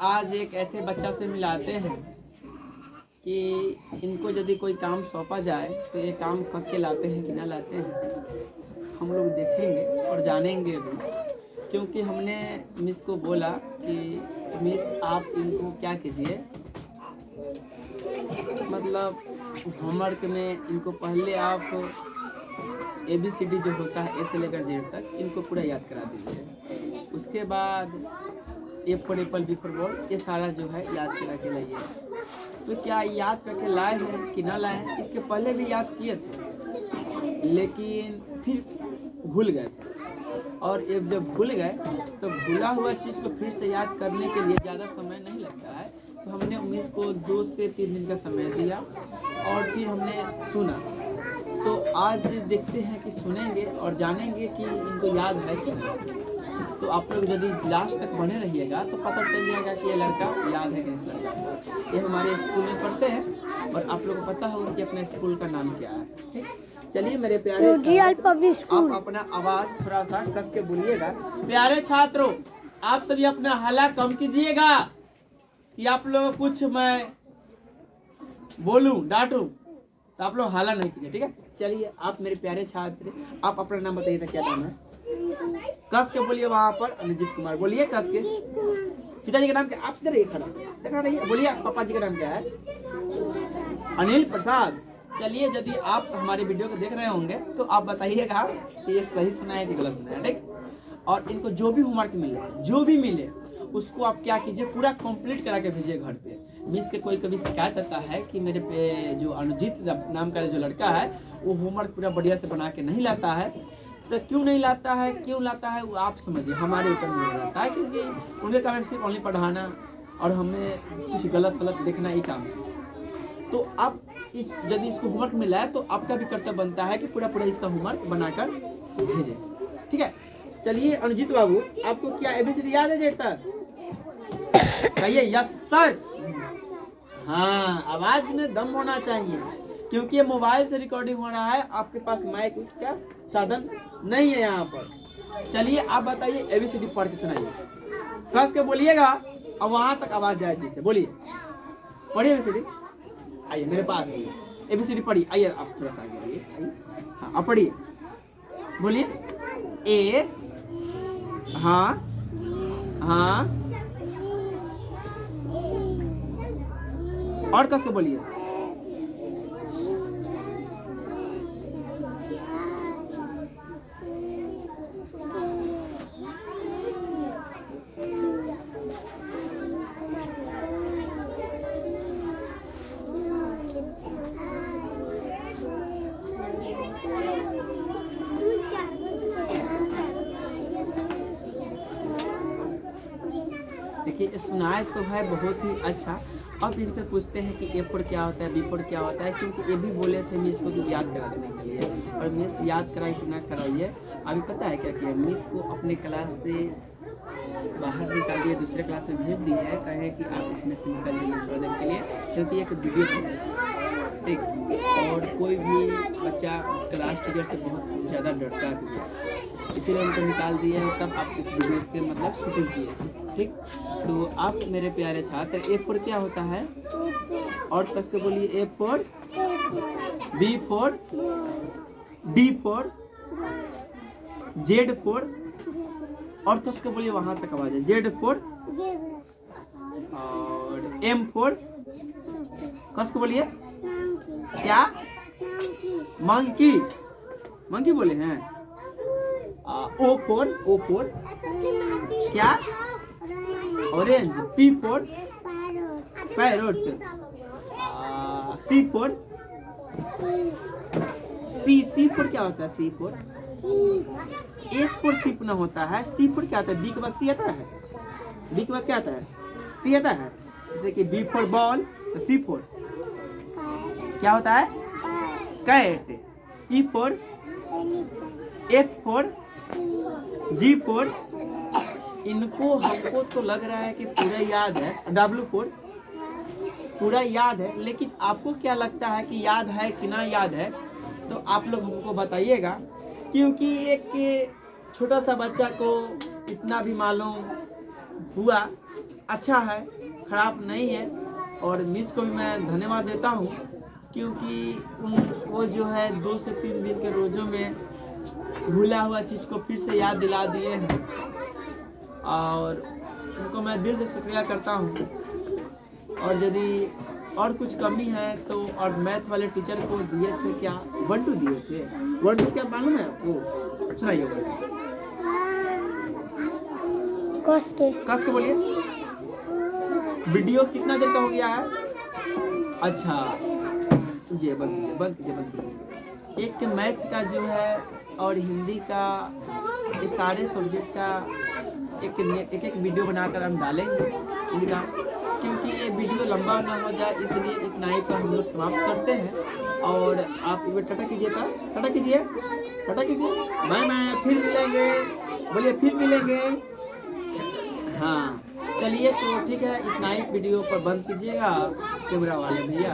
आज एक ऐसे बच्चा से मिलाते हैं कि इनको यदि कोई काम सौंपा जाए तो ये काम करके लाते हैं कि ना लाते हैं, हम लोग देखेंगे और जानेंगे भी। क्योंकि हमने मिस को बोला कि मिस आप इनको क्या कीजिए, मतलब होमवर्क में इनको पहले आप ABCD जो होता है A से लेकर Z तक इनको पूरा याद करा दीजिए। उसके बाद A for Apple, B for ball, ये सारा जो है याद करा के लाइए। तो क्या याद करके लाए हैं कि ना लाए हैं, इसके पहले भी याद किए थे लेकिन फिर भूल गए। और जब भूल गए तो भूला हुआ चीज़ को फिर से याद करने के लिए ज़्यादा समय नहीं लगता है। तो हमने उम्मीद को 2 से 3 दिन का समय दिया और फिर हमने सुना। तो आज देखते हैं कि सुनेंगे और जानेंगे कि इनको याद है कि नहीं। तो आप लोग यदि लास्ट तक बने रहिएगा तो पता चल जाएगा कि ये लड़का याद है कि नहीं लड़का। ये हमारे स्कूल में पढ़ते हैं और आप लोगों को पता होगा कि अपने स्कूल का नाम क्या है। ठीक, चलिए मेरे प्यारे आप अपना आवाज़ थोड़ा सा कस के बोलिएगा। प्यारे छात्रों, आप सभी अपना हल्ला कम कीजिएगा कि आप लोग कुछ मैं बोलूं डांटूं तो आप लोग हल्ला नहीं कीजिए। ठीक है, चलिए आप मेरे प्यारे छात्र, आप अपना नाम बताइए था, क्या नाम है? कस के बोलिए वहाँ पर। अनुजीत कुमार बोलिए कस के। पिताजी का नाम क्या? आप सीधे रहिए, खड़ा देखा रहिए, बोलिए पापा जी का नाम क्या है? अनिल प्रसाद। चलिए यदि आप हमारे वीडियो को देख रहे होंगे तो आप बताइएगा कि ये सही सुना है कि गलत सुना है। ठीक, और इनको जो भी होमवर्क मिले, जो भी मिले उसको आप क्या कीजिए, पूरा कंप्लीट करा के भेजिए घर पे। मिस के कोई कभी शिकायत आता है कि मेरे पे जो अनुजीत नाम का जो लड़का है वो होमवर्क पूरा बढ़िया से बना के नहीं लाता है, तो क्यों नहीं लाता है, क्यों लाता है वो आप समझिए, हमारे ऊपर निर्भर रहता है। क्योंकि उनके काम सिर्फ ओनली पढ़ाना और हमें कुछ गलत सलत देखना ही काम है। तो आप यदि इसको होमवर्क मिला है तो आपका भी कर्तव्य बनता है कि पूरा इसका होमवर्क बनाकर भेजें। ठीक है, चलिए अनुजीत बाबू, आपको क्या ABCD याद है जेड तक? कहिए यस सर। हाँ, आवाज में दम होना चाहिए क्योंकि ये मोबाइल से रिकॉर्डिंग हो रहा है, आपके पास माइक क्या साधन नहीं है यहाँ पर। चलिए आप बताइए ABCD पढ़ के सुनाइए, कस के बोलिएगा और वहां तक आवाज जाए चीज से बोलिए। पढ़िए ABCD, आइए मेरे पास आइए, ABCD पढ़िए। आइए आप थोड़ा सा आगे आइए, हाँ आप पढ़िए, बोलिए A, हाँ हाँ, और कस के बोलिए। देखिए सुनाए तो है बहुत ही अच्छा। अब इनसे पूछते हैं कि A फॉर क्या होता है, B फॉर क्या होता है, क्योंकि ये भी बोले थे मिस को कि याद करा देने के लिए, और मिस याद कराई कि ना कराइए। अभी पता है क्या किया, मिस को अपने क्लास से बाहर निकाल दिए, दूसरे क्लास में भेज दिए है, कहे कि आप इसमें से निकल जाइए थोड़ा देर के लिए, क्योंकि एक वीडियो है। ठीक, और कोई भी बच्चा क्लास टीचर से बहुत ज़्यादा डरता है, इसीलिए उनको निकाल दिए हैं। तब आप इस वीडियो के मतलब शूटिंग किए। ठीक, तो आप मेरे प्यारे छात्र A फॉर क्या होता है, और कस के बोलिए। A for, B for, D for, Z for, और कस के बोलिए वहां तक आवाज है। Z फॉर, और M फॉर, कस के बोलिए क्या? मंकी, मंकी बोले हैं। O फॉर, O फॉर क्या? Orange. P for parrot. C for, C for क्या होता है? C for, S for ship ना होता है, C फॉर क्या होता है? B के बाद C आता है, B के बाद क्या आता है? C आता है। जैसे कि B फॉर बॉल तो C फॉर क्या होता है? Cat. E for, F for, G for, इनको हमको तो लग रहा है कि पूरा याद है। W फॉर पूरा याद है, लेकिन आपको क्या लगता है कि याद है कि ना याद है, तो आप लोग हमको बताइएगा। क्योंकि एक छोटा सा बच्चा को इतना भी मालूम हुआ अच्छा है, खराब नहीं है। और मिस को भी मैं धन्यवाद देता हूँ, क्योंकि वो जो है 2 से 3 दिन के रोज़ों में भूला हुआ चीज़ को फिर से याद दिला दिए हैं, और उनको मैं दिल से शुक्रिया करता हूँ। और यदि और कुछ कमी है तो, और मैथ वाले टीचर को दिए थे क्या, 1 2 दिए थे। 1 2 क्या मालूम है आपको? सुनाइए कस के बोलिए। वीडियो कितना देर का हो गया है? अच्छा, ये बंद कीजिए। एक मैथ का जो है और हिंदी का, ये सारे सब्जेक्ट का एक वीडियो बनाकर हम डालेंगे इनका, क्योंकि ये वीडियो लंबा ना हो जाए, इसलिए इतना ही पर हम लोग समाप्त करते हैं। और आप टाटा कीजिएगा, टाटा कीजिए, टाटा कीजिए, बाय बाय, फिर मिलेंगे, बोलिए फिर मिलेंगे। हाँ चलिए, तो ठीक है, इतना ही वीडियो पर बंद कीजिएगा कैमरा वाले भैया।